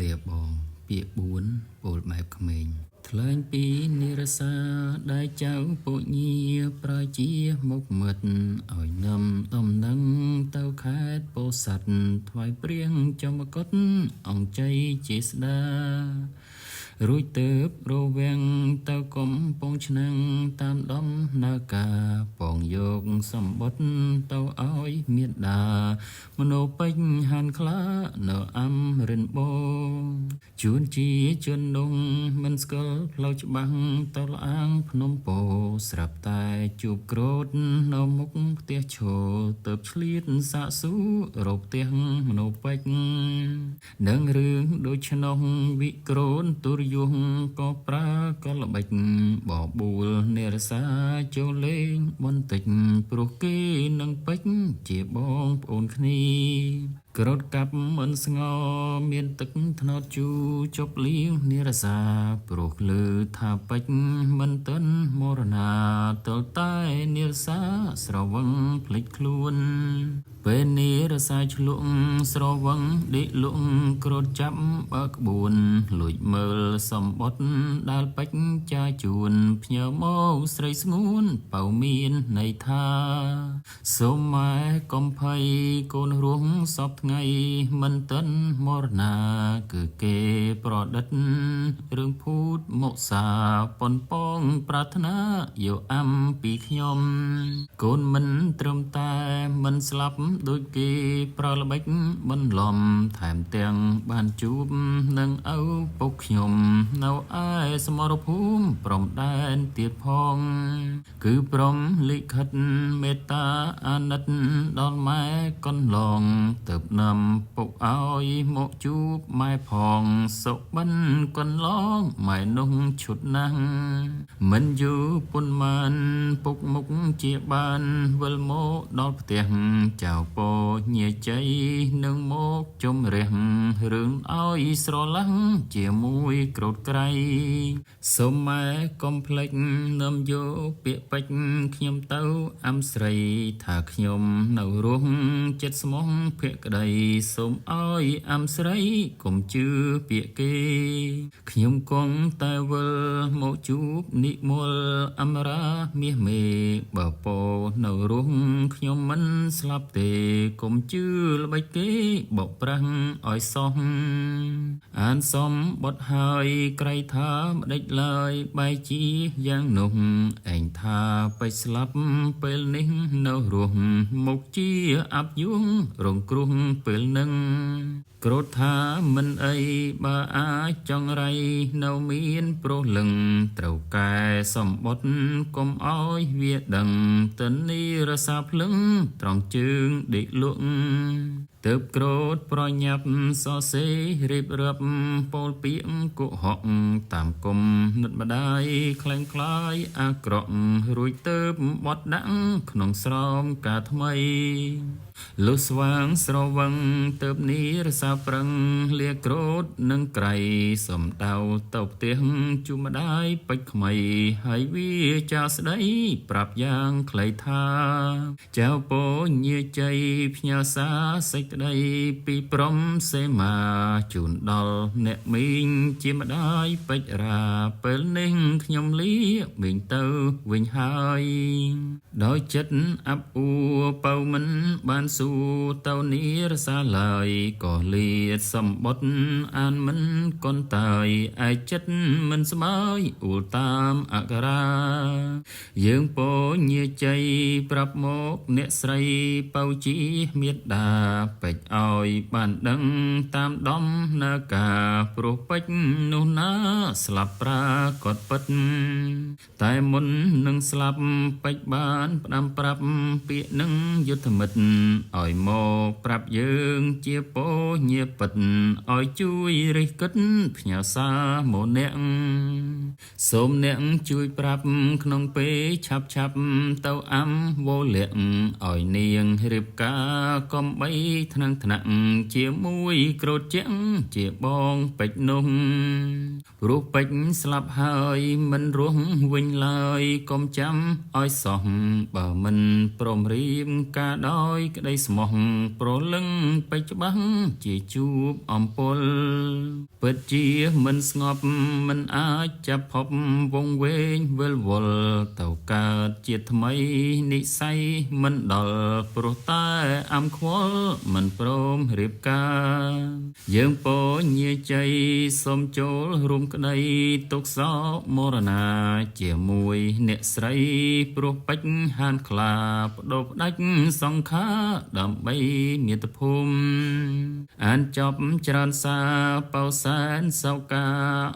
លាបងពាក្យ4ពោលបែបក្មេងថ្លែងពីនិរសាដែលចៅពុញាប្រជាមុខមិត្តឲ្យនំដំណឹងទៅខេត្តពោធិ៍សាត់ថ្វាយព្រៀងចំមកុដអង្គជ័យជាស្ដារួចទៅរវាំងទៅកំពងឆ្នាំងតាមដំណើរការពងយកសម្បត្តិទៅឲ្យមេដាមនោពេញហានខ្លានៅអំរិនបងជួនជាជននងមិនស្គាល់ផ្លូវច្បាំងទៅលាងភ្នំពោស្រាប់តែជួបក្រូតនៅមុខផ្ទះឈរទៅឆ្លៀតសាកស៊ូរកផ្ទះមនោពេញនឹងរឿងដូចឆ្នោះវិក្រូនទុរយុងក៏ប្រើក៏ល្បិចបបួលនិរសាចូលលេងបន្តិចព្រោះគេនឹងពេចជាបងប្អូនគ្នាក្រត់កាប់មិនស្ងោមានទឹកថ្នោតជូជប់លៀងនិរសាព្រោះលើថាពេចមិនទាន់មរណាទល់តែនិរសាស្រវឹងភ្លេចខ្លួនពេលនិរសាឆ្លក់ស្រវឹងដេកលក់ក្រត់ចាប់បើក្បួនលួចមើលសម្បត្តិដែលពេចចាជួនផ្ញើមកស្រីស្ងួនបើមានន័យថាសូមម៉ែកំភៃកូនរស់សពថ្ងៃមិនទាន់មរណាគឺគេប្រឌិតរឿងភូតមកសាប៉ុនប៉ងប្រាថ្នាយកអំពីខ្ញុំកូនមិនត្រឹមតែមិនស្លាប់ដូចគេប្រល្បិចបន្លំថែមទាំងបានជួបនឹងឪពុកខ្ញុំនៅឯសមរភូមិព្រំដែនទៀតផងគឺព្រមលិខិតមេត្តាអាណិតដល់ម៉ែកន្លងទៅនំពុកឲ្យមកជួបម៉ែផងសុបិនកន្លងម៉ែនោះឈុតណាស់មិនយូរពុនម៉ានពុកមុខជាបានវិលមកដល់ផ្ទះចៅពោញាជ័យនឹងមកជំរះរឿងឲ្យស្រឡះជាមួយក្រូតក្រៃសូមម៉ែកុំភ្លេចនាំយកពាក្យពេចខ្ញុំទៅអំស្រីថាខ្ញុំនៅរស់ចិត្តស្មោះភក្តីសូមឲ្យអំស្រីកុំជឿពាក្យគេខ្ញុំគង់តែវិលមកជួបនិមលអមរាមាសមេបើពោនៅរស់ខ្ញុំមិនស្លាប់ទេកុំជឿល្បិចគេបោកប្រាំងឲ្យសោះអានសំបត់ហើយក្រៃថាម្ដេចឡើយបែកជាយ៉ាងនោះឯងថាបែកស្លាប់ពេលនេះនៅរស់មុខជាអាប់យួងរងគ្រោះពេលនឹងក្រោតថាមិនអីបើអាចចង់រៃនៅមានប្រុសលឹងត្រូវកែសម្បត្តិកុំឲ្យវាដឹងទៅនីរសាភ្លឹងត្រង់ជើងដេកលក់ទើបក្រោតប្រញាប់សរសេររៀបរាប់ពោលពាក្យកុហកតាមគុំនិតម្ដាយខ្លែងខ្លាយអាក្រក់រួចទើបបត់ដាក់ក្នុងស្រោមការថ្មីលុះស្វាងស្រវឹងទើបនីរសាប្រឹងលាក្រោតនឹងក្រៃសំដៅទៅផ្ទះជុំម្ដាយពេចថ្មីហើយវាចាស្ដីប្រាប់យ៉ាងខ្លីថាចៅពោញាជ័យផ្ញើសារសេចក្ដីពីព្រំសេមាជូនដល់អ្នកមីងជាម្ដាយពេចរាពេលនេះខ្ញុំលីមីងទៅវិញហើយដោយចិត្តអាប់អួរបើមិនបានសួរទៅនីរសាឡើយក៏លាសម្បត្តិអានមិនកនតាយឯចិត្តមិនស្បើយអួលតាមអក្សរាយើងពោញាជ័យប្រាប់មកអ្នកស្រីបើជីមេត្តាពេចឲ្យបានដឹងតាមដំណើរការព្រោះពេចនោះណាស្លាប់ប្រាកដពិតតែមុននឹងស្លាប់ពេចបានផ្ដាំប្រាប់ពាក្យនឹងយុទ្ធមិត្តឲ្យមកប្រាប់យើងជាពោញាពិតឲ្យជួយរិះគិតផ្ញើសារមកអ្នកសូមអ្នកជួយប្រាប់ក្នុងពេលឆាប់ទៅអំវលៈឲ្យនាងរៀបការកំបីថ្នាំងថ្នាក់ជាមួយក្រូតជាងជាបងពេចនោះព្រោះពេចស្លាប់ហើយមិនរស់វិញឡើយកុំចាំឲ្យសោះបើមិនព្រមរៀបការដោយក្ ដីស្មោះប្រលឹងពេជ្រច្បាស់ជាជួបអំពលពិតជាមិនស្ងប់មិនអាចចាប់ភពវងវែងវិលវល់ទៅកើតជាថ្មីនិស័យមិនដល់ព្រោះតែអំខ្វល់មិនព្រមរៀបការយើងពញាជ័យសូមចូលរួមក្តីទុកសោកមរណាជាមួយអ្នកស្រីព្រោះពេជ្រហានខ្លាបដូរផ្ដាច់សង្ខារដើម្បីមាតុភូមិអានចប់ច្រើនសារបោសែនសោកា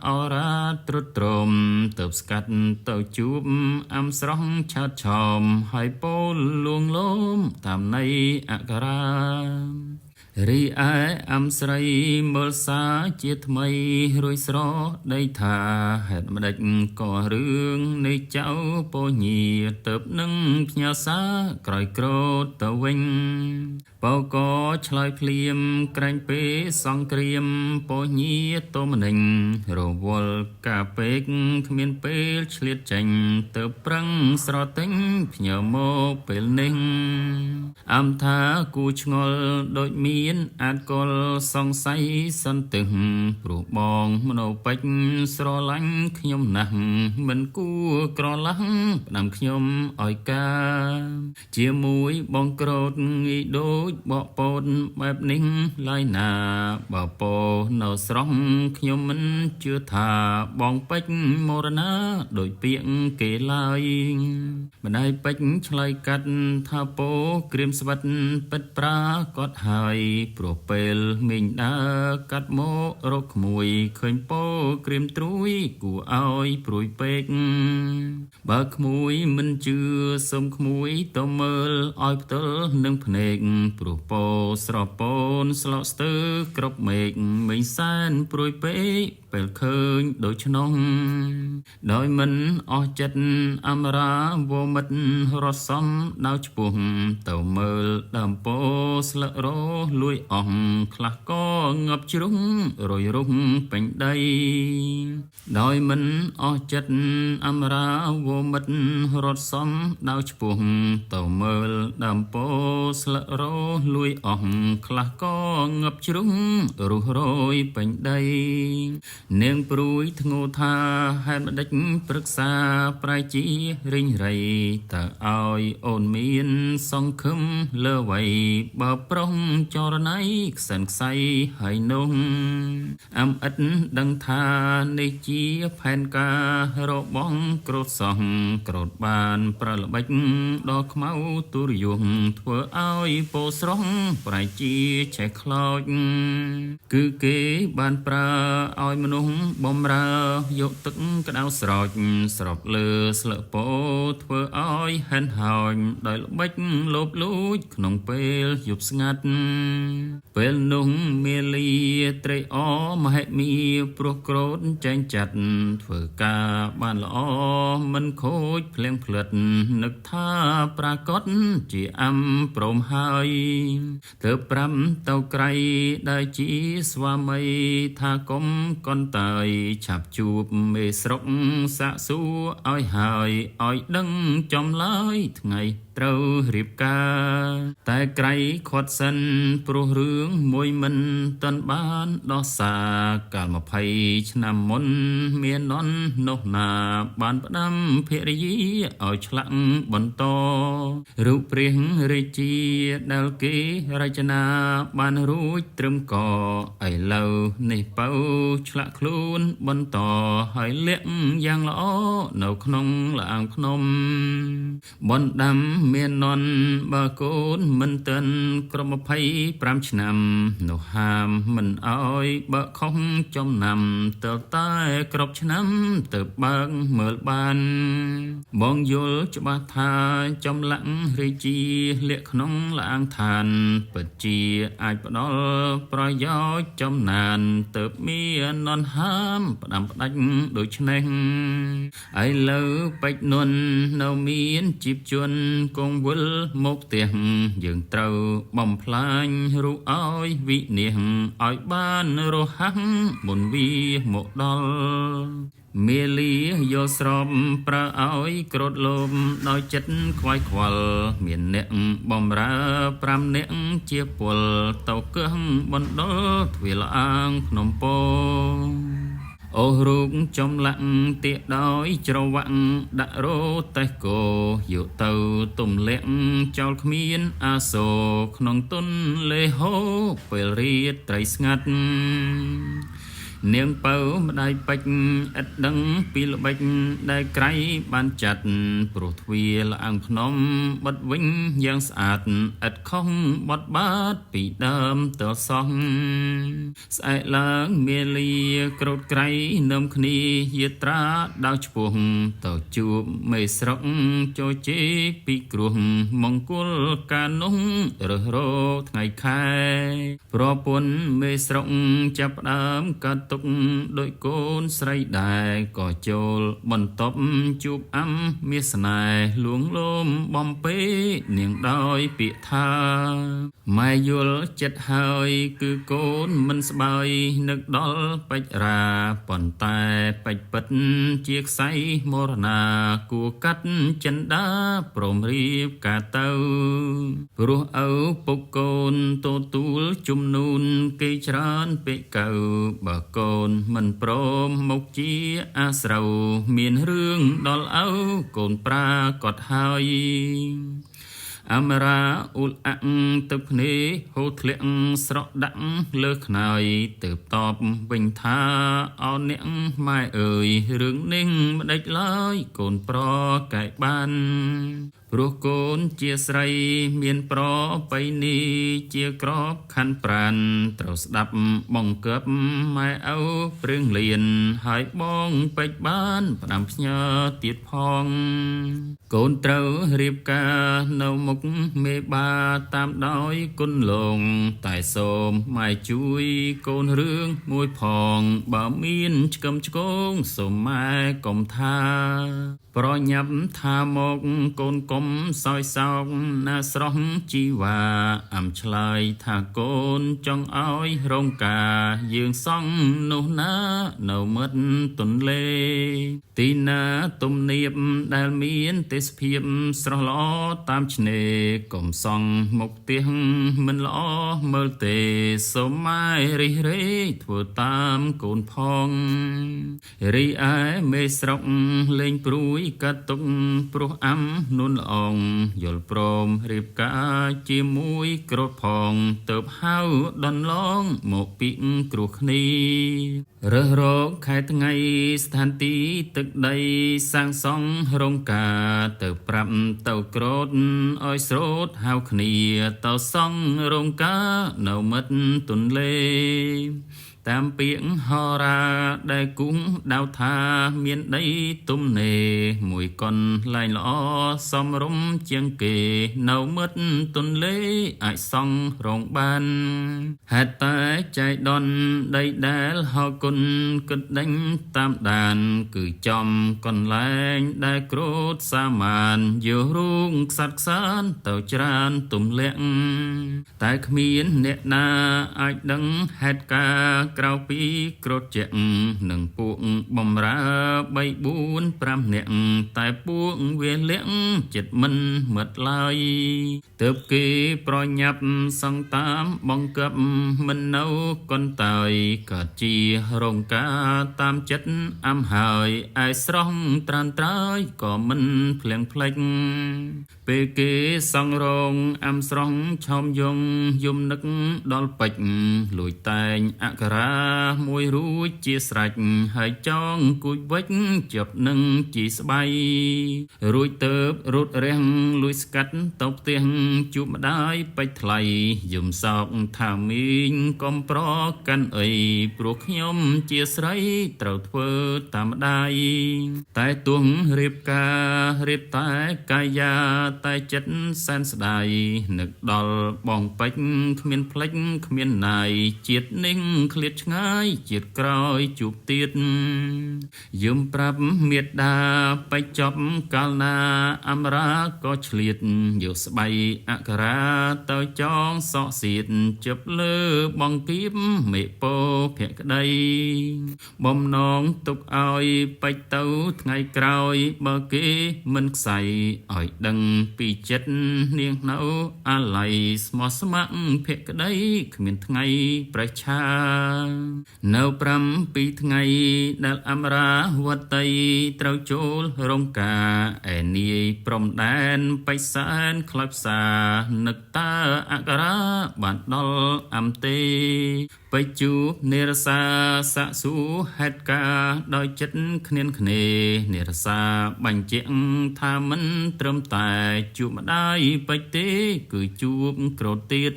អរាត្រុតត្រមទៅស្កាត់ទៅជួបអំស្រស់ឆើតឆោមហើយពោលលួងលោមតាមន័យអក្ខរារីឯអំស្រីមើលសាជាថ្មីរួយស្រដីថាហេតុម្ដេចក៏រឿងនៃចៅពញាទៅនឹងផ្ញើសារក្រោយក្រោតទៅវិញបោក៏ឆ្លើយភ្លាមក្រែងពេសង្គ្រាមពញាតមនិញរវល់កាពេកគ្មានពេលឆ្លៀតចេញទៅប្រឹងស្រទិញផ្ញើមកពេលនេះអំថាគូឆ្ងល់ដូចមានអាចកលសង្ស័យសន្ទឹងព្រោះបងមនោពេជ្រស្រឡាញ់ខ្ញុំណាស់មិនគួរក្រឡាស់ផ្ដាំខ្ញុំឲ្យការជាមួយបងក្រោតងីដូចបកពោតបែបនេះឡើយណាបើពោនៅស្រស់ខ្ញុំមិនជឿថាបងពេជ្រមរណាដូចពាក្យគេឡើយម្ដាយពេជ្រឆ្លើយកាត់ថាពោក្រៀមស្វិតពិតប្រាកដហើយព្រោះពេលមីងដើរកាត់មករកក្មួយឃើញពោក្រៀមត្រួយគួរឲ្យព្រួយពេកបើក្មួយមិនជឿសុំក្មួយទៅមើលឲ្យផ្ទាល់នឹងភ្នែកព្រោះពោស្រពូនស្លោកស្ទើគ្រប់មេឃមីងសែនព្រួយពេកពេលឃើញដូច្នោះដោយមិនអស់ចិត្តអមរាវមិត្តរត់សំដៅឆ្ពោះទៅមើលដើមពោស្លឹករលួយអស់ខ្លះក៏ងាប់ជ្រុងរយរុះពេញដីដោយមិនអស់ចិត្តអមរាវមិត្តរត់សំដៅឆ្ពោះទៅមើលដើមពោស្លឹករលួយអស់ខ្លះក៏ងាប់ជ្រុងរុះរយពេញដីនាងព្រួយធ្ងោថាហេតុម្ដេចប្រឹក្សាប្រែជារិញរៃតើឲ្យអូនមានសង្ឃឹមលើវ័យបើប្រុងចរណៃខ្សិនខ្សៃហើយនោះអំឥតដឹងថានេះជាផែនការរបងក្រោតសោះក្រោតបានប្រល្បិចដល់ខ្មៅទុរយុធ្វើឲ្យពោស្រស់ប្រែជាឆេះខ្លោចគឺគេបានប្រើឲ្យមនុស្សបំរើយកទឹកក្តៅស្រោចស្របលើស្លឹកពោធ្វើឲ្យហិនហោចដោយល្បិចលោបលួចក្នុងពេលយប់ស្ងាត់ពេលនោះមាលីត្រេកអរមហិមាព្រោះក្រោតចែងចាត់ធ្វើការបានល្អមិនខូចភ្លៀងផ្លិតនឹកថាប្រាកដជាអំព្រមហើយទើបប្រាំទៅក្រៃដែលជាស្វាមីថាកុំកន្តើយឆាប់ជួបមេស្រុកសាកសួរឲ្យហើយឲ្យដឹងចំឡើយថ្ងៃត្រូវរៀបការតែក្រៃខាត់សិនព្រោះរឿងមួយមិនទាន់បានដោះសារកាល20ឆ្នាំមុនមាននន់នោះណាបានផ្ដាំភរិយាឲ្យឆ្លាក់បន្តរូបព្រះរាជាដែលគេរចនាបានរួចត្រឹមកឥឡូវនេះពៅឆ្លាក់ខ្លួនបន្តហើយលាក់យ៉ាងល្អនៅក្នុងលាងភ្នំបណ្ដាំមាននន់បើកូនមិនទាន់គ្រប់25ឆ្នាំនោះហាមមិនអោយបើខុសចំណាំទៅតែគ្រប់ឆ្នាំទៅបើកមើលបានបងយល់ច្បាស់ថាចំលាក់រាជាលាក់ក្នុងលាងឋានពិតជាអាចផ្ដល់ប្រយោជន៍ចំណានទៅមាននន់ហាមផ្ដាំផ្ដាច់ដូចនេះឥឡូវពេជ្រនន់នៅមានជីបជន់គង់វិលមកផ្ទះយើងត្រូវបំផ្លាញរូបឲ្យវិនិច្ឆ័យឲ្យបានរហ័សមុនវាមកដល់ មេលីយកស្របប្រើឲ្យក្រត់លោមដោយចិត្តខ្វាយខ្វល់មានអ្នកបំរើ5អ្នកជាពលទៅកឹងបណ្ដុលទ្វាលអាងភ្នំពងអូរូបចំលាក់ទៀកដោយច្រវាក់ដាក់រោតេះគោយកទៅទុំលាក់ចោលគ្មានអាសូរក្នុងទុនលេហូពេលរៀតត្រីស្ងាត់នាងពៅម្ដាយពេជ្រឥតដឹងពីល្បិចដែលក្រៃបានចាត់ព្រោះទ្វាលអាំងភ្នំបិទវិញយ៉ាងស្អាតឥតខុសបត់បាតពីដើមតសោះស្អែកឡើងមេលាក្រោតក្រៃនឹមគ្នាយាត្រាដៅឈ្មោះទៅជួបមេស្រុកចូលជេកពីគ្រោះមង្គលកាលនោះរើសរោថ្ងៃខែប្រពន្ធមេស្រុកចាប់ដើមកាត់ទុកដោយកូនស្រីដែរក៏ចូលបន្ទប់ជួបអំមាសស្នេហ៍លួងលោមបំពេនាងដោយពាក្យថាម៉ែយល់ចិត្តហើយគឺកូនមិនស្បើយនឹកដល់បច្ចរាប៉ុន្តែបច្ចពិតជាខ្សែមរណាគួកាត់ចិន្តាព្រមរៀបការទៅព្រោះឪពុកកូនទទួលជំនូនគេច្រើនពេកកៅបើកូនមិនព្រមមកជាអាស្រូវមានរឿងដល់ឪកូនប្រាកដហើយអមរាអ៊ុលអាក់ទឹកភ្នែកហូរធ្លាក់ស្រក់ដាក់លើខ្នើយទើបតបវិញថាអោអ្នកម៉ែអើយរឿងនេះមិនដេចឡើយកូនប្រកែកបានព្រោះកូនជាស្រីមានប្របៃនីជាក្របខណ្ឌប្រានត្រូវស្ដាប់បងកើបម៉ែឪព្រឹងលៀនហើយបងពេចបានផ្ដាំផ្ញើទៀតផងកូនត្រូវរៀបការនៅមុខមេបាតាមដោយគុណលងតែសូមម៉ែជួយកូនរឿងមួយផងបើមានឆ្កឹមឆ្កងសូមម៉ែកុំថាប្រញាប់ថាមកកូនកុំសោយសោកណាស្រស់ជីវ៉ាអំឆ្លើយថាកូនចង់ឲ្យរងការយើងសង់នោះណានៅមិត្តទន្លេទីណាទំនាបដែលមានទេសភាពស្រស់ល្អតាមឆ្នេរកុំសង់មុខផ្ទះមិនល្អមើលទេសូមម៉ែរិះរេធ្វើតាមកូនផងរីឯមេស្រុកលេងព្រួយកាត់ទុកព្រោះអំនួនល្អងយល់ព្រមរៀបការជាមួយក្រត់ផងទៅហៅដនឡងមកពីគ្រោះគ្នារើសរកខែថ្ងៃស្ថានទីទឹកដីសាងសង់រោងការទៅប្រាប់ទៅក្រត់ឲ្យស្រោតហៅគ្នាទៅសង់រោងការនៅមិត្តទន្លេតាមពាក្យហោរាដែលគង់ដៅថាមានដីទំនេរមួយកុនឡែងល្អសំរុំជាងគេនៅមិត្តទន្លេអាចសង់រោងបានហេតុតែចៃដនដីដែលហោគុណគិតដេញតាមដានគឺចំកន្លែងដែលក្រោតសាមានយករូងខ្សាត់ខ្សានទៅច្រានទំលាក់តែគ្មានអ្នកណាអាចដឹងហេតុការក្រៅពីក្រត់ជាក់នឹងពួកបំរើ3 4 5នាក់តែពួកវាលាក់ចិត្តមិនមិត្តឡើយទើបគេប្រញាប់សង់តាមបង្កប់មិននៅកន្តាយក៏ជារោងការតាមចិត្តអំហើយឯស្រស់ត្រានត្រើយក៏មិនភ្លៀងភ្លេចពេលគេសង់រោងអំស្រស់ឆោមយងយំនឹកដល់ពេជ្រលួចតែងអក្សរាមួយរួចជាស្រេចហើយចងគួចវិចជាប់នឹងជីស្បៃរួចទៅរត់រាំងលួចស្កាត់ទៅផ្ទះជួបម្ដាយពេជ្រថ្លៃយំសោកថាមីងកុំប្រកាន់អីព្រោះខ្ញុំជាស្រីត្រូវធ្វើតាមម្ដាយតែទោះរៀបការរៀបតែកាយា តែចិត្តសែនស្ដាយនឹកដល់បងពេជ្រគ្មានផ្លេចគ្មានណាយជាតិនេះឃ្លាតឆ្ងាយជាតិក្រោយជួបទៀតយំប្រាប់មេត្តាបច្ចប់កាលណាអមរាក៏ឆ្លៀតយកស្បៃអក្សរាទៅចងសក់សៀតជប់លើបងគៀបមេពោភក្តីបំណងទុកឲ្យបច្ចទៅថ្ងៃក្រោយបើគេមិនខ្សែឲ្យដឹងពីចិត្តនាងនៅអាឡ័យស្មោះស្ម័គ្រភក្តីគ្មានថ្ងៃប្រឆានៅ7ថ្ងៃដែលអមរាវតីត្រូវចូលរោងការឯនាយព្រំដែនបិសានខ្លោចផ្សានឹកតាអក្សរាបានដល់អំទេបិជូនិរសាសាក់សួរហេតុការដោយចិត្តគ្នានិរសាបញ្ជាក់ថាមិនត្រឹមតែជួបម្ដាយបិចទេគឺជួបក្រោតទៀត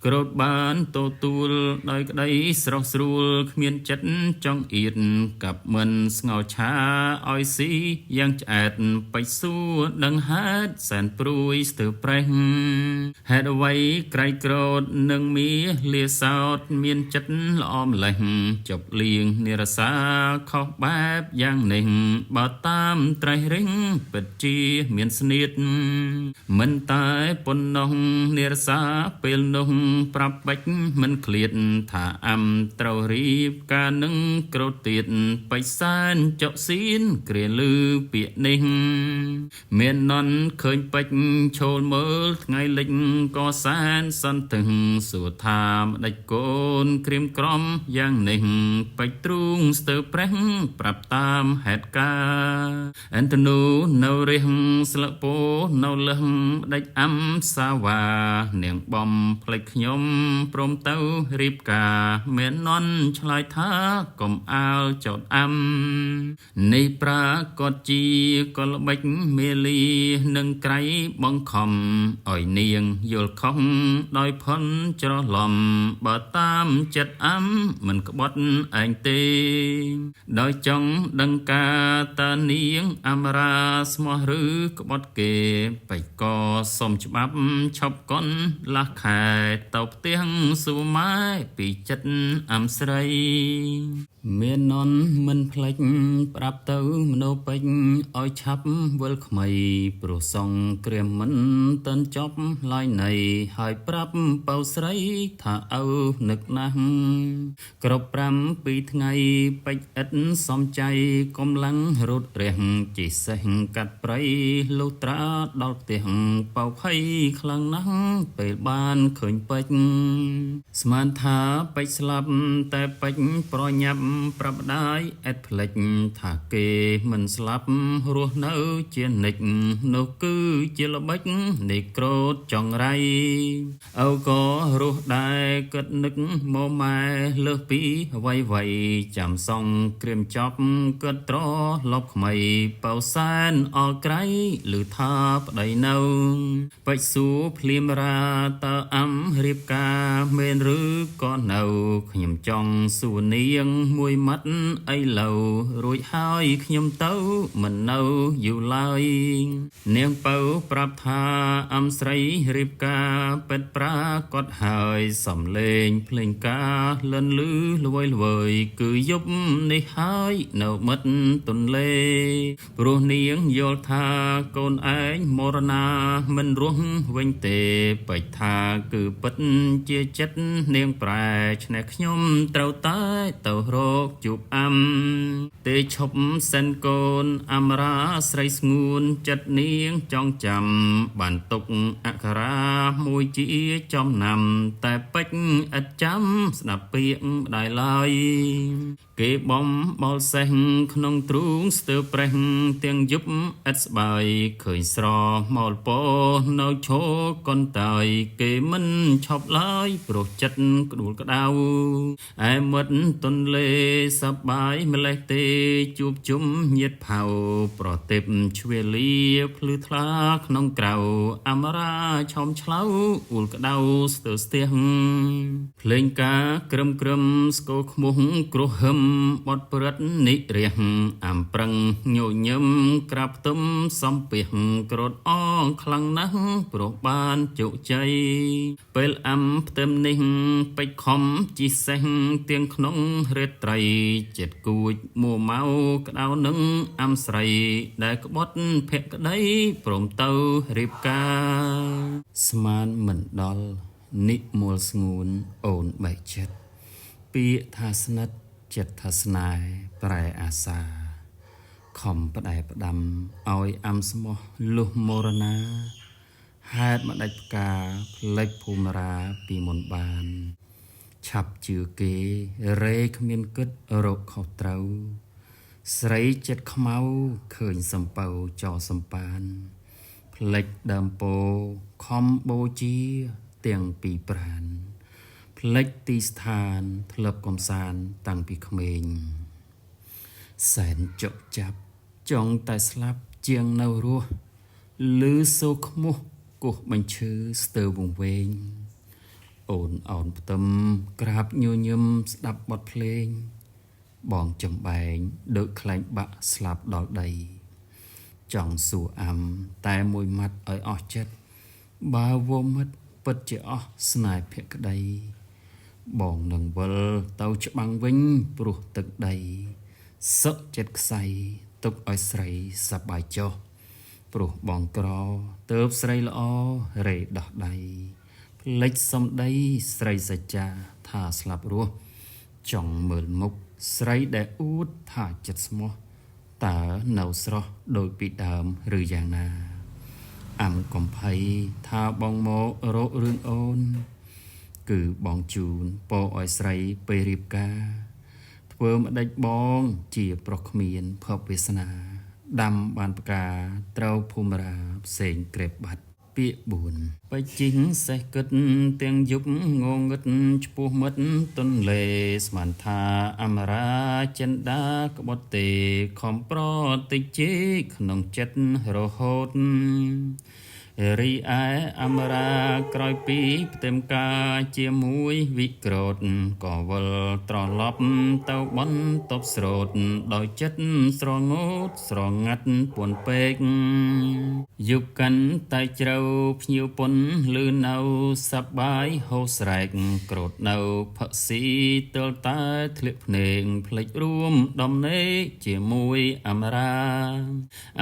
ក្រោតបានទទួលដោយក្តីស្រស់ស្រួលគ្មានចិត្តចង់អៀតกับមិនស្ងោឆាឲ្យស៊ីយ៉ាងឆ្អែតបិចសួរដឹងហេតុសែនព្រួយស្ទើរប្រេះហេតុអ្វីក្រៃក្រោតនឹងមាលាសោតមានចិត្តល្អម្លេះចប់លៀងនិរសាខុសបែបយ៉ាងនេះបើតាមត្រេះរិញពិតជាមានស្នៀតមិនតែប៉ុណ្ណោះនិរសាពេលនោះប្រាប់បិចមិនឃ្លាតថាអំត្រូវរៀបការនឹងក្រោតទៀតបិសានចុកសៀនគ្រាលឺពាក្យនេះមាននន់ឃើញបិចឈោលមើលថ្ងៃលិចក៏សានសន្ទឹងសួរថាម្ដេចកូនក្រៀមក្រំយ៉ាងនេះបិចទ្រូងស្ទើរប្រេះប្រាប់តាមហេតុការអន្តនូនៅរះស្លឹកពោនៅលឹងម្ដេចអំសាវានាងបំផ្លេចខ្ញុំព្រមទៅរៀបការមាននន់ឆ្លើយថាកុំអាលចោតអំនេះប្រាកដជាកលបិចមេលីនឹងក្រៃបង្ខំឲ្យនាងយល់ខុសដោយផុនច្រឡំបើតាមចិត្តអំមិនក្បត់ឯងទេដោយចង់ដឹងការតើនាងអមរាស្មោះឬក្បត់គេបៃកសុំច្បាប់ឈប់កុនលាស់ខែទៅផ្ទះសួរម៉ែពីចិត្តអំស្រីមាននន់មិនផ្លេចប្រាប់ទៅមនោពេជ្រឲ្យឆាប់វិលថ្មីព្រោះសងក្រៀមមិនទាន់ចប់ឡើយនៃហើយប្រាប់បៅស្រីថាឪនឹកណាស់គ្រប់7ថ្ងៃពេជ្រឥតសំចៃកំឡុងរត់រះជាសេះកាត់ព្រៃលុះត្រាដល់ផ្ទះបៅភ័យខ្លាំងណាស់ពេលបានឃើញពេជ្រស្មានថាពេជ្រស្លាប់តែពេជ្រប្រញាប់ប្រាប់ម្ដាយអេតផ្លេចថាគេមិនស្លាប់រស់នៅជានិច្ចនោះគឺជាល្បិចនៃក្រោតចង្រៃឪក៏រស់ដែរគិតនឹកមកម៉ែលើសពីអ្វីចាំសងក្រៀមចប់គិតត្រឡប់ថ្មីបៅសានអល់ក្រៃឮថាប្តីនៅបិចសួរភ្លាមរាតើអំរៀបការមែនឬក៏នៅខ្ញុំចង់សួរនាងមួយម៉ាត់អីឡូវរួចហើយខ្ញុំទៅមិននៅយូរឡើយនាងពៅប្រាប់ថាអំស្រីរៀបការពេតប្រាកដហើយសំលេងភ្លេងការលិនលឺល្វើយគឺយប់នេះហើយនៅមិត្តទន្លេព្រោះនាងយល់ថាកូនឯងមរណាមិនរស់វិញទេបិចថាគឺពិតជាចិត្តនាងប្រែឆ្នេះខ្ញុំត្រូវតែទៅរកជួបអំទេឈប់សិនកូនអមរាស្រីស្ងួនចិត្តនាងចង់ចាំបានទុកអក្សរាមួយជាចំណាំតែពេជ្រឥតចាំស្ដាប់ពាក្យម្ដាយឡើយគេបំបល់សេះក្នុងទ្រូងស្ទើរប្រេះទាំងយប់ឥតស្បាយឃើញស្រមោលពោនៅឈរកុនតាយគេមិនឈប់ឡើយព្រោះចិត្តក្ដួលក្ដៅឯមិត្តទន្លេសប្បាយម្លេះទេជួបជុំញាតផៅប្រទេពឆ្វេលាភ្លឺថ្លាក្នុងក្រៅអមរាឆោមឆ្លៅអ៊ូលក្ដៅស្ទើរស្ទះភ្លេងការក្រឹមស្គរខ្មុះគ្រោះហឹម បត់ព្រឹត្តនិរះអំប្រឹងញញឹមក្រាបផ្ទឹមសំពីក្រត់អងខ្លាំងណាស់ព្រោះបានជោគជ័យពេលអំផ្ទឹមនេះពេចខំជីសេះទៀងក្នុងរាត្រីចិត្តគួចមួម៉ៅក្តៅនឹងអំស្រីដែលក្បត់ភក្តីព្រមទៅរៀបការស្មានមិនដល់និមលស្ងួនអូនបែកចិត្តពាក្យថាស្និទ្ធចិត្តថាស្នេហ៍ប្រែអាសាខំផ្ដែផ្ដាំឲ្យអំស្មោះលុះមរណាហេតុម្ដេចផ្កាផ្លេចភូមិរាពីមុនបានឆាប់ជឿគេរេគ្មានគិតរកខុសត្រូវស្រីចិត្តខ្មៅឃើញសំពៅចោសំប៉ានផ្លេចដើមពោខំបូជាទាំងពីប្រានផ្លេចទីស្ថានធ្លាប់កំសាន្តតាំងពីក្មេងសែនចុកចាប់ចង់តែស្លាប់ជាងនៅរស់ឮសូរខ្មុះគោះបញ្ឈឺស្ទើរវង្វេងអូនអោនផ្ទឹមក្រាបញញឹមស្ដាប់បទភ្លេងបងចំបែងដូចខ្លែងបាក់ស្លាប់ដល់ដីចង់សួរអាំតែមួយម៉ាត់ឲ្យអស់ចិត្តបើវមិត្តពិតជាអស់ស្នេហ៍ភក្តីបងនឹងវិលទៅច្បាំងវិញព្រោះទឹកដីសឹកចិត្តខ្សៃទុកឲ្យស្រីសប្បាយចុះព្រោះបងក្រទើបស្រីល្អរេដោះដៃផ្លេចសំដីស្រីសច្ចាថាស្លាប់រស់ចង់មើលមុខស្រីដែលអួតថាចិត្តស្មោះតើនៅស្រស់ដូចពីដើមឬយ៉ាងណាអំកំភៃថាបងមករករឿងអូនគឺបងជូនពោឲ្យស្រីពេលរៀបការធ្វើម្ដេចបងជាប្រុសគ្មានភពវាសនាដាំបានផ្កាត្រូវភូមិរាផ្សេងក្រេបបាត់ពាក្យ4បជីងសេះគិតទាំងយប់ងងឹតឆ្ពោះមិត្តទន្លេស្មានថាអមរាចិន្តាក្បត់ទេខំប្រតិជេក្នុងចិត្តរហូតរីឯអមរាក្រោយពីផ្ទឹមការជាមួយវិក្រោតក៏វិលត្រឡប់ទៅបន្តប់ស្រោតដោយចិត្តស្រងូតស្រងាត់ពួនពេកយប់កាន់តែជ្រៅភ្ញៀវពុនលឺនៅសប្បាយហូរស្រែកក្រោតនៅផឹកស៊ីទើលតែធ្លាក់ភ្នែកភ្លេចរួមដំណេកជាមួយអមរា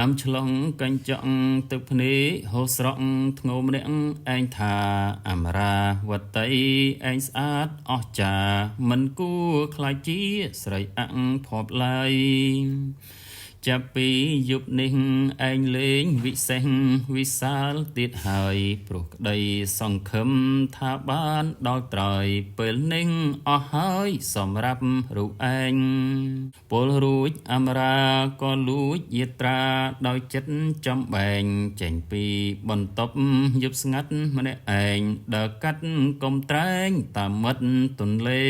អំឆ្លងកញ្ចក់ទឹកភ្នែកហូរស្រក់ធ្ងោម្នាក់ឯងថាអមរាវតីឯងស្អាតអស្ចារ្យមិនគួរខ្លាចជាស្រីអង្ភពឡើយចាប់ពីយប់នេះឯងលេងវិសេសវិសាលទៀតហើយព្រោះក្តីសង្ឃឹមថាបានដល់ត្រយពេលនេះអស់ហើយសម្រាប់រូបឯងពលរួចអមរាក៏លួចយាត្រាដោយចិត្តចំបែងចេញពីបន្ទប់យប់ស្ងាត់ម្នាក់ឯងដើរកាត់កុំត្រែងតាមមិត្តទន្លេ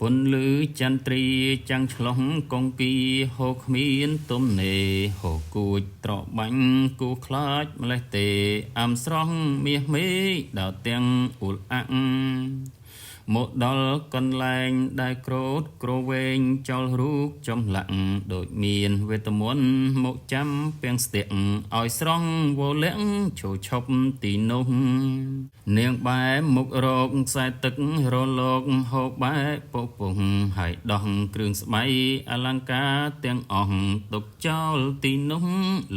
ពន្លឺចន្ទ្រាចាំងឆ្លុះកង្គីហូរគ្មានទំនេរហូរគួចត្របាញ់គូខ្លាចម្លេះទេអំស្រស់មាសមេដល់ទាំងអ៊ុលអាក់មកដល់កន្លែងដែលក្រោតក្រវែងចោលរូបចំលាក់ដូចមានវេទមន្តមកចាំពាំងស្ទាក់ឲ្យស្រង់វលាក់ឈោឈប់ទីនោះនាងបែមុខរកខ្សែទឹករលោកហូបបែពុកពុះហើយដោះគ្រឿងស្បៃអលង្ការទាំងអស់ទុកចោលទីនោះ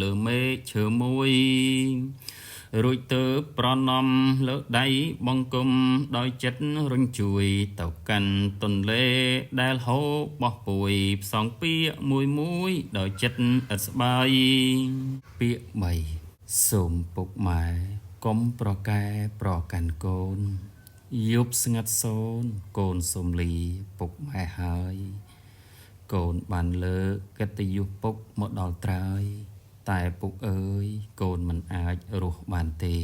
លើមេឃឈើមួយរួចទៅប្រណំលើដៃបង្គំដោយចិត្តរញ្ជួយទៅកាន់ទន្លេដែលហូរបោះពួយផ្សងពាក្យមួយដោយចិត្តឥតស្បាយពាក្យ3សូមពុកម៉ែកុំប្រកែប្រកាន់កូនយប់ស្ងាត់សូនកូនសុំលីពុកម៉ែហើយកូនបានលើកកិត្តិយសពុកមកដល់ត្រើយតែពុកអើយកូនមិនអាចរស់បានទេ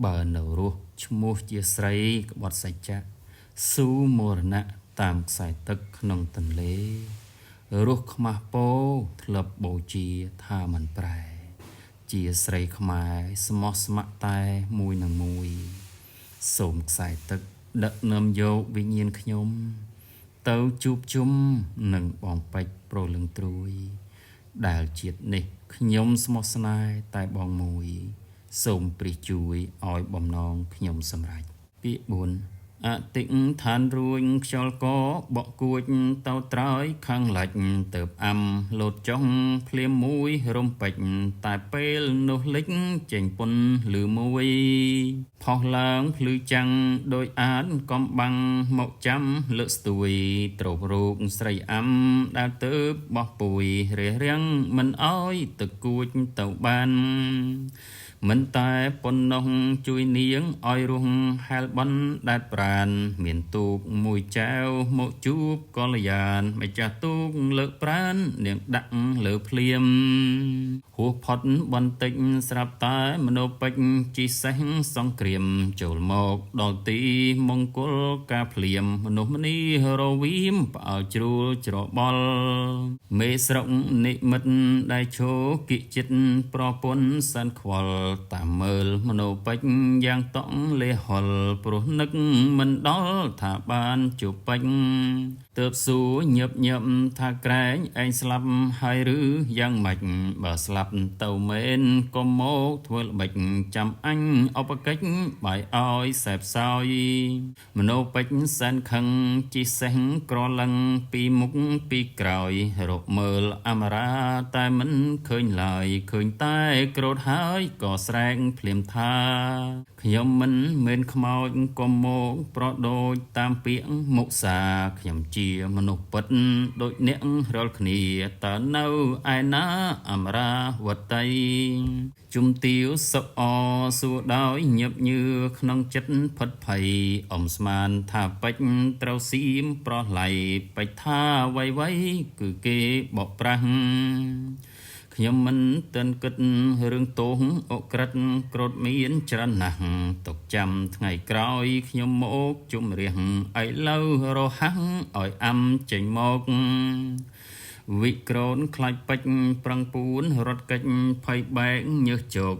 បើនៅរស់ឈ្មោះជាស្រីក្បត់សច្ចៈស៊ូមរណៈតាមខ្សែទឹកក្នុងទន្លេរស់ខ្មាស់ពោធ្លាប់បូជាថាមិនប្រែជាស្រីខ្មែរស្មោះស្ម័គ្រតែមួយនឹងមួយសូមខ្សែទឹកដឹកនាំយកវិញ្ញាណខ្ញុំ ទៅជួបជុំនឹងបងពេជ្រប្រលឹងត្រួយដែលជាតិនេះខ្ញុំស្មោះស្នេហ៍តែបងមួយសូមព្រះជួយឲ្យបំណងខ្ញុំសម្រេចពាក្យ4អតិដ្ឋានរួញខ្យល់កបក់គួចទៅត្រើយខាងលិចទៅអាំលោតចុងភ្លាមមួយរំពេចតែពេលនោះលិចចេញពុនលឺមួយផុសឡើងភ្លឺចាំងដោយអានកំបាំងមកចាំលើកស្ទួយត្រោបរូបស្រីអាំដែលទៅបោះពួយរះរាំងមិនអោយទឹកគួចទៅបានមិនតែប៉ុណ្ណោះជួយនាងឲ្យរស់ហែលបន់ដាច់ប្រានមានទូកមួយចែវមកជួបកល្យានម្ចាស់ទូកលើកប្រាននាងដាក់លើភ្លាមហួសផុតបន្តិចស្រាប់តែមនោពេជ្រជីសេះសង្គ្រាមចូលមកដល់ទីមង្គលការភ្លាមមនុស្សម្នីរវីមផ្អើលជ្រួលច្របល់មេស្រុកនិមិត្តដែលឈោគិចិត្តប្រពន្ធសានខ្វល់តាមមើលមនោពេជ្រយ៉ាងតក់លេហុលព្រោះនឹកមិនដល់ថាបានជួបពេជ្រទើបសួរញឹបញឹបថាក្រែងឯងស្លាប់ហើយឬយ៉ាងម៉េចបើស្លាប់ទៅមែនកុំមកធ្វើល្បិចចាំអញឧបកិច្ចបាយឲ្យសែបសោយមនោពេជ្រសែនខឹងជីសេះក្រឡឹងពីមុខពីក្រោយរកមើលអមរាតែមិនឃើញឡើយឃើញតែក្រោតហើយក៏ស្រែកភ្លាមថាខ្ញុំមិនមែនខ្មោចកុំមកប្រដូចតាមពាក្យមុសាខ្ញុំជាមនុស្សពិតដូចអ្នករាល់គ្នាតើនៅឯណាអមរាវតីជុំទាវសុអសួរដោយញឹបញឿក្នុងចិត្តផិតភ័យអំស្មានថាពេជ្រត្រូវសៀមប្រឡ័យពេជ្រថាវៃគឺគេបកប្រាស់ខ្ញុំមិនទាន់គិតរឿងទោសអក្រិតក្រត់មានច្រើនណាស់ទុកចាំថ្ងៃក្រោយខ្ញុំមកជុំរះឥឡូវរហ័សឲ្យអាំចេញមកវិក្រោនខ្លាច់ពេជ្រប្រឹងពួនរត់កិច្ចភ័យបែកញើសជោក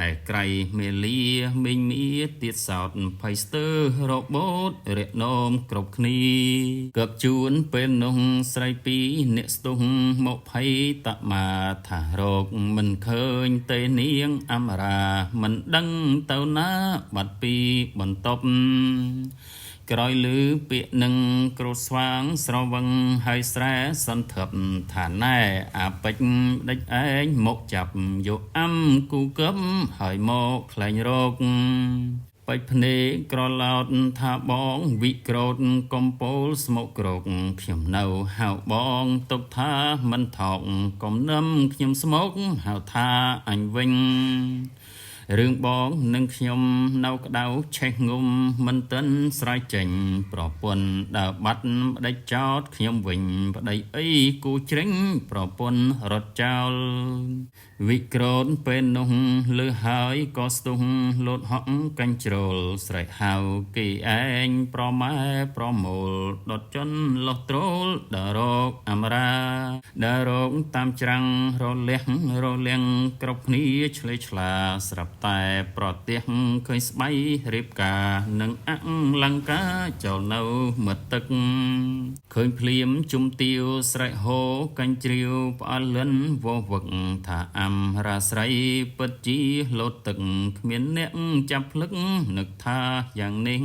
ឯក្រៃមេលាមីងមៀទៀតសោតភ័យស្ទើររបូតរះនោមគ្រប់គ្នាកឹបជួនពេលនោះស្រីពីរអ្នកស្ទុះមកភ័យតមាថារោគមិនឃើញទេនាងអមរាមិនដឹងទៅណាបាត់ពីបន្ទប់ក្រោយឮពាក្យនឹងក្រូតស្វាងស្រវឹងហើយស្រែសន្ធឹបថាណែអាពេជ្រដេចឯងមកចាប់យកអាំគូកឹបហើយមកខ្លែងរោគពេជ្រភ្នែកក្រឡោតថាបងវិក្រោតកំពូលស្មុកក្រោកខ្ញុំនៅហៅបងទុកថាមិនថោកកុំនឹមខ្ញុំស្មុកហៅថាអញវិញរឿងបងនិងខ្ញុំនៅក្តៅឆេះងុំមិនទាន់ស្រ័យចេញប្រពន្ធដើរបាត់ប្តេជ្ញាចោតខ្ញុំវិញប្តីអីគូជ្រិញប្រពន្ធរត់ចោលវិក្រោនពេលនោះលើហើយក៏ស្ទុះលោតហក់កាញ់ជ្រុលស្រែកហៅគេឯងប្រម៉ែប្រមូលដុតជន់លោះត្រូលដរកអមរាដរកតាមច្រាំងរលះគ្រប់គ្នាឆ្លេឆ្លាស្រាប់តែប្រទេសឃើញស្បៃរៀបការនឹងអលង្ការចោលនៅមាត់ទឹកឃើញភ្លាមជុំទាវស្រែកហូកាញ់ជ្រាវផ្អើលលិនវវឹកថាអមរាស្រីពិតជាលោតទឹកគ្មានអ្នកចាប់ភ្លឹកនឹកថាយ៉ាងនេះ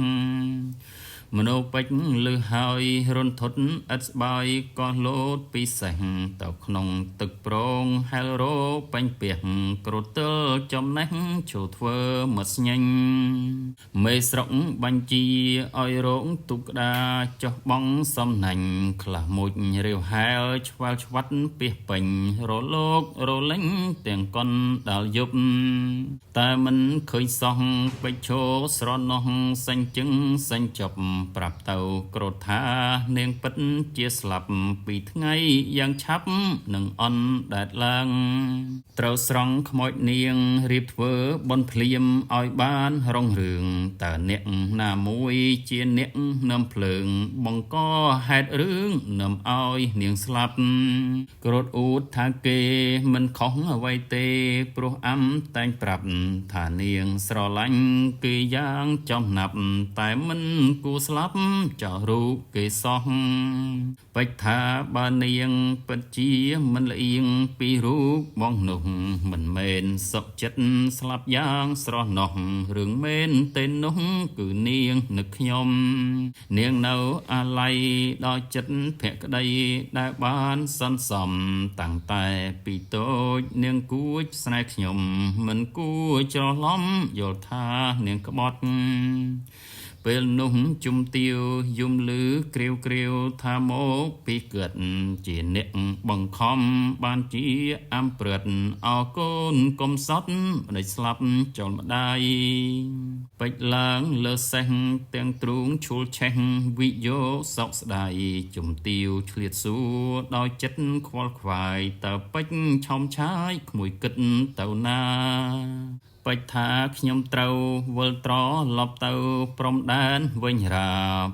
មនោពេជ្រលឺហើយរន្ធត់ឥតស្បើយក៏លោតពីសេះទៅក្នុងទឹកប្រងហែលរោបាញ់ពះក្រទិលចំណេះចូលធ្វើមកស្ញែងមេស្រុកបញ្ជាឲ្យរងទុកក្តាចោះបងសំណាញ់ខ្លះមុជរាវហែលឆ្វាល់ឆ្វាត់ពះពេញរលោករលេងទាំងកុនដល់យប់តែមិនឃើញសោះពេជ្រឈោស្រណោះសាញ់ជឹងសាញ់ចប់ប្រាប់ទៅក្រោតថានាងពិតជាស្លាប់ពីថ្ងៃយ៉ាងឆាប់នឹងអន់ដែតឡើងត្រូវស្រង់ខ្មោចនាងរៀបធ្វើបន់ភ្លៀមឲ្យបានរងរឿងតើអ្នកណាមួយជាអ្នកនាំភ្លើងបង្កហេតុរឿងនាំឲ្យនាងស្លាប់ក្រោតអួតថាគេមិនខុសអ្វីទេព្រោះអាំតែងប្រាប់ថានាងស្រឡាញ់គឺយ៉ាងចំណាប់តែមិនគួរស្ ស្លាប់ចោលរូបគេសោះបិចថាបើនាងពិតជាមិនលៀងពីរូបបងនោះមិនមែនសុខចិត្តស្លាប់យ៉ាងស្រស់នោះរឿងមែនទេនោះគឺនាងនឹកខ្ញុំនាងនៅអាល័យដល់ចិត្តភក្តីដែលបានសន្សំតាំងតែពីតូចនាងគួចស្នេហ៍ខ្ញុំមិនគួរច្រឡំយល់ថានាងក្បត់ពេលនោះជុំទាវយំលឺក្រាវក្រាវថាមកពីកើតជាអ្នកបង្ខំបានជាអំព្រឹតអរកូនកុំសត់ម្ដេចស្លាប់ចោលម្ដាយពេចឡើងលើសេះទាំងទ្រូងឈូលឆេះវិយោសោកស្ដាយជុំទាវឆ្លៀតសួរដោយចិត្តខ្វល់ខ្វាយតើពេចឆោមឆាយក្មួយគិតទៅណាពេចថាខ្ញុំត្រូវវិលត្រឡប់ទៅព្រំដែនវិញរា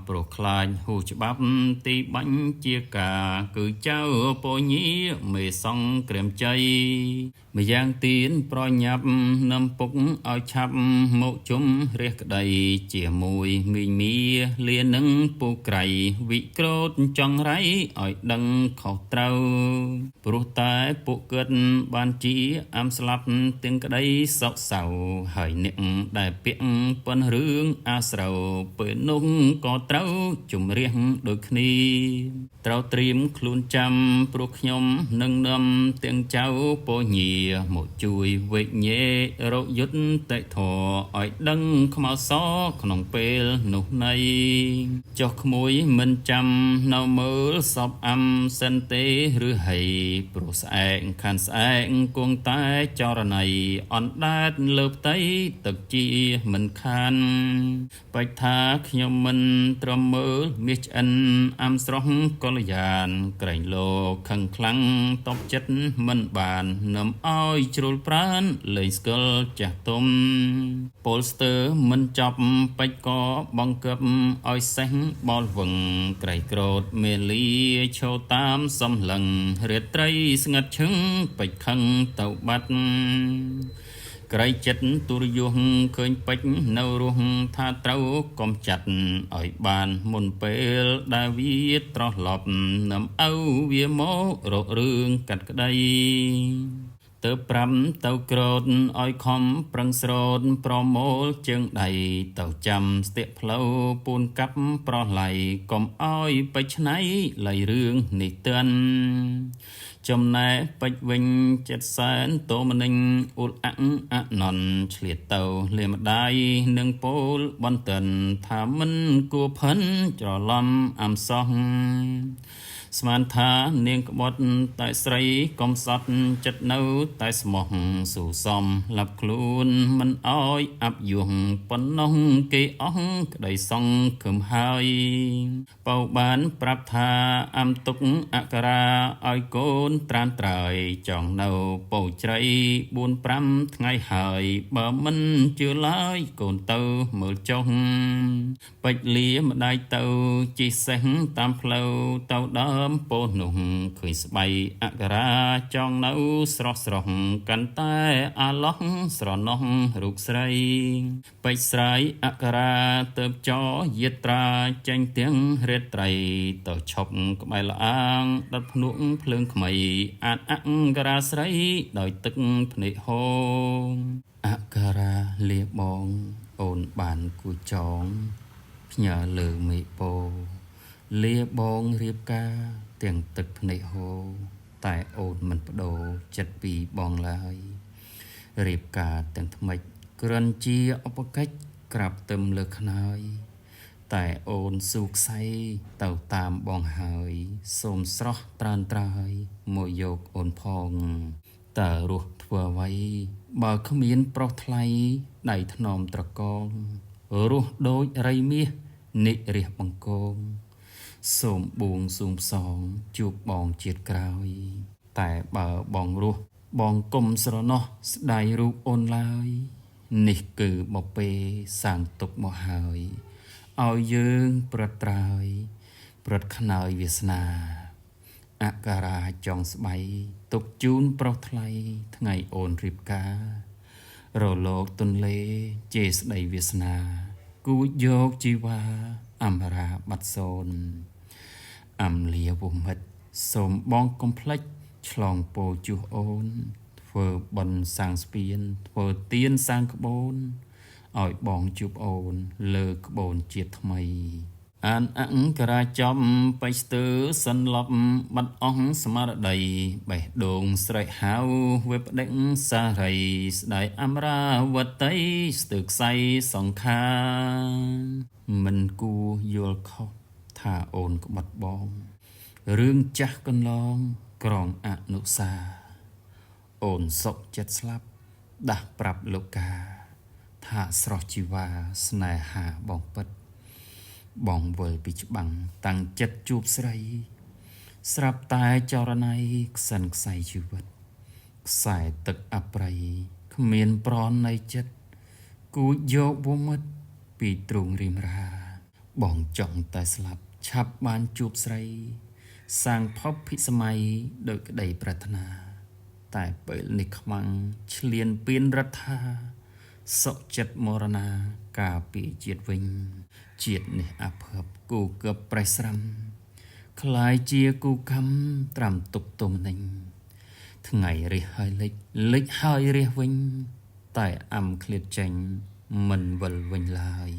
ព្រោះខ្លាចហ៊ូច្បាប់ទីបាញ់ជាការគឺចៅពញាមេសង្គ្រាមជ័យម្យ៉ាងទៀនប្រញាប់នាំពុកឲ្យឆាប់មកជុំរះក្តីជាមួយមីងមាលានឹងពូក្រៃវិក្រោតចង់រៃឲ្យដឹងខុសត្រូវព្រោះតែពួកគាត់បានជាអំស្លាប់ទាំងក្តីសោកសៅហើយអ្នកដែលពាក់ប៉ុនរឿងអាស្រូវពេលនោះក៏ត្រូវជំរះដូចគ្នាត្រូវត្រៀមខ្លួនចាំព្រោះខ្ញុំនឹងនាំទាំងចៅពញាមកជួយវិញ្ញេរកយុទ្ធតិធរឲ្យដឹងខ្មៅសក្នុងពេលនោះនៃចុះក្មួយមិនចាំនៅមើលសពអំសិនទេឬហីព្រោះស្អែកខាន់ស្អែកគង់តែចរណៃអណ្ដែតលើផ្ទៃទឹកជាមិនខានបិចថាខ្ញុំមិនត្រឹមមើលមាសឆ្អិនអំស្រស់កល្យានក្រែងលោកខឹងខ្លាំងតបចិត្តមិនបាននាំឲ្យជ្រុលប្រានលេងស្គល់ចាស់ទុំពលស្ទើមិនចប់បិចក៏បង្កឹបឲ្យសេះបលវឹងក្រៃក្រោតមេលីឈោតាមសំឡឹងរាត្រីស្ងាត់ឈឹងបិចខឹងទៅបាត់ក្រៃចិត្តទុរយុះឃើញពេជ្រនៅរស់ថាត្រូវកុំចាត់ឲ្យបានមុនពេលដែលវាត្រឡប់នាំឪវាមករករឿងកាត់ក្តីទៅប្រាំទៅក្រោតឲ្យខំប្រឹងស្រោតប្រមូលជើងដៃទៅចាំស្ទាក់ផ្លូវពូនកាប់ប្រឡៃកុំឲ្យបិច្នៃលៃរឿងនេះទិនចំណែកពេចវិញចិត្តសែនតោមនិញអ៊ុលអាក់អណន់ឆ្លៀតទៅលាម្ដាយនឹងពោលបន្តិនថាមិនគួរផិនច្រឡំអំសោះស្មានថានាងក្បត់តែស្រីកំសត់ចិត្តនៅតែស្មោះស៊ូសំលាប់ខ្លួនមិនអោយអាប់យុះប៉ុណ្ណោះគេអស់ក្តីសង្ឃឹមហើយបៅបានប្រាប់ថាអំទុកអក្សរាឲ្យកូនត្រានត្រើយចង់នៅពៅជ្រៃ 4-5 ថ្ងៃហើយបើមិនជឿឡើយកូនទៅមើលចុះពេចលាម្ដាយទៅជិះសេះតាមផ្លូវទៅដើមពោលនោះឃើញស្បៃអក្សរាចង់នៅស្រស់ស្រស់កាន់តែអាឡោះស្រណោះរូបស្រីពេចស្រាយអក្សរាទៅចយាត្រាចេញទាំងរាត្រីទៅឈប់ក្បែរលាងដុតភ្នក់ភ្លើងថ្មីអានអក្សរាស្រីដោយទឹកភ្នែកហូរអក្សរាលាបងអូនបានគូចងផ្ញើលើមេពោលាបងរៀបការទាំងទឹកភ្នែកហូរតែអូនមិនបដូរចិត្តពីបងឡើយរៀបការទាំងថ្មិចគ្រាន់ជាឧបកិច្ចក្រាបទឹមលើខ្នើយតែអូនស៊ូខ្សែទៅតាមបងហើយសូមស្រស់ត្រានត្រើយមកយកអូនផងតើរស់ធ្វើអ្វីបើគ្មានប្រុសថ្លៃដៃថ្នមត្រកងរស់ដូចរៃមាសនិរះបង្គងសូមបួងសួងផ្សងជួបបងជាតិក្រោយតែបើបងរស់បងគុំស្រណោះស្ដាយរូបអូនឡើយនេះគឺបពេសាងទុកមកហើយឲ្យយើងប្រត់ត្រើយប្រត់ខ្នើយវាសនាអក្សរាចង់ស្បៃទុកជូនប្រុសថ្លៃថ្ងៃអូនរៀបការរលោកទន្លេជេស្ដីវាសនាគូចយកជីវ៉ា អំរាបាត់សូនអំលាវមិត្តសូមបងកុំភ្លេចឆ្លងពោជួសអូនធ្វើបន់សាងស្ពានធ្វើទៀនសាងក្បូនឲ្យបងជួបអូនលើក្បូនជាតិថ្មីអានអង្គរាចំបៃស្ទើសន្លប់បាត់អស់ស្មារតីបេះដូងស្រែកហៅវាប្តេងសារីស្ដាយអមរាវតីស្ទើខ្សៃសង្ខាមិនគួរយល់ខុសថាអូនក្បត់បងរឿងចាស់កន្លងក្រងអនុសាអូនសុកចិត្តស្លាប់ដាស់ប្រាប់លោកកាថាស្រស់ជីវ៉ាស្នេហាបងពិតបងវិលពីច្បាំងតាំងចិត្តជួបស្រីស្រាប់តែចរណៃខ្សិនខ្សែជីវិតខ្សែទឹកអប្រ័យគ្មានប្រណីចិត្តគួចយកវមិត្តពីទ្រូងរៀមរាបងចង់តែស្លាប់ឆាប់បានជួបស្រីសាងភពភិសម័យដោយក្តីប្រាថ្នាតែពេលនេះខ្មាំងឆ្លៀនពៀនរដ្ឋាសុខចិត្តមរណាការពីជាតិវិញជាតិនេះអភ័ព្វគូកឹបប្រេះស្រាំคล้ายជាគូខំត្រាំទុកទុំនិញថ្ងៃរះហើយលិចហើយរះវិញតែអំឃ្លាតចេញមិនវិលវិញឡើយ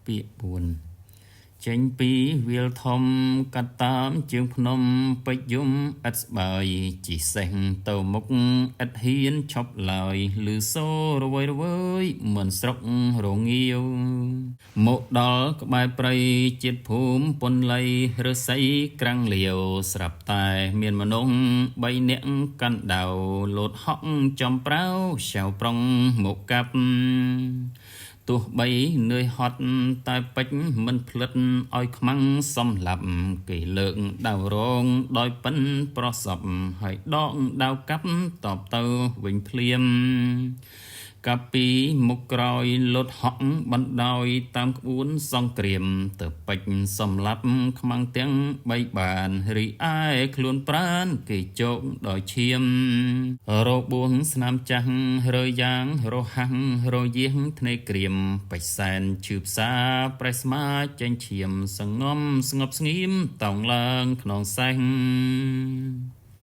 ពាក្យ4ចេញពីវាលធំកាត់តាមជើងភ្នំពេជ្រយំឥតស្បើយជីសេះទៅមុខឥតហ៊ានឈប់ឡើយលឺសូររវើយមិនស្រុករងាវមកដល់ក្បែរព្រៃជាតិភូមិពន្លៃរស័យក្រាំងលាវស្រាប់តែមានមនុស្ស3នាក់កាន់ដាវលោតហក់ចំប្រៅឆៅប្រុងមកកាប់ទោះបីនឿយហត់តែពេជ្រមិនភ្លិតឲ្យខ្មាំងសំឡាប់គេលើកដាវរងដោយប៉ិនប្រសពហើយដកដាវកាប់តបទៅវិញភ្លាមកាប់ពីមុខក្រោយលត់ហក់បណ្ដោយតាមក្បួនសង្គ្រាមទៅពេជ្រសំឡាប់ខ្មាំងទាំង3បានរីឯខ្លួនប្រានគេជោគដោយឈាមរបួងស្នាមចាស់រើយ៉ាងរហ័សរយាងធ្នេក្រៀមបិសែនឈឺផ្សាប្រេះស្មាចេញឈាមសងំស្ងប់ស្ងៀមតោងឡើងក្នុងសេះ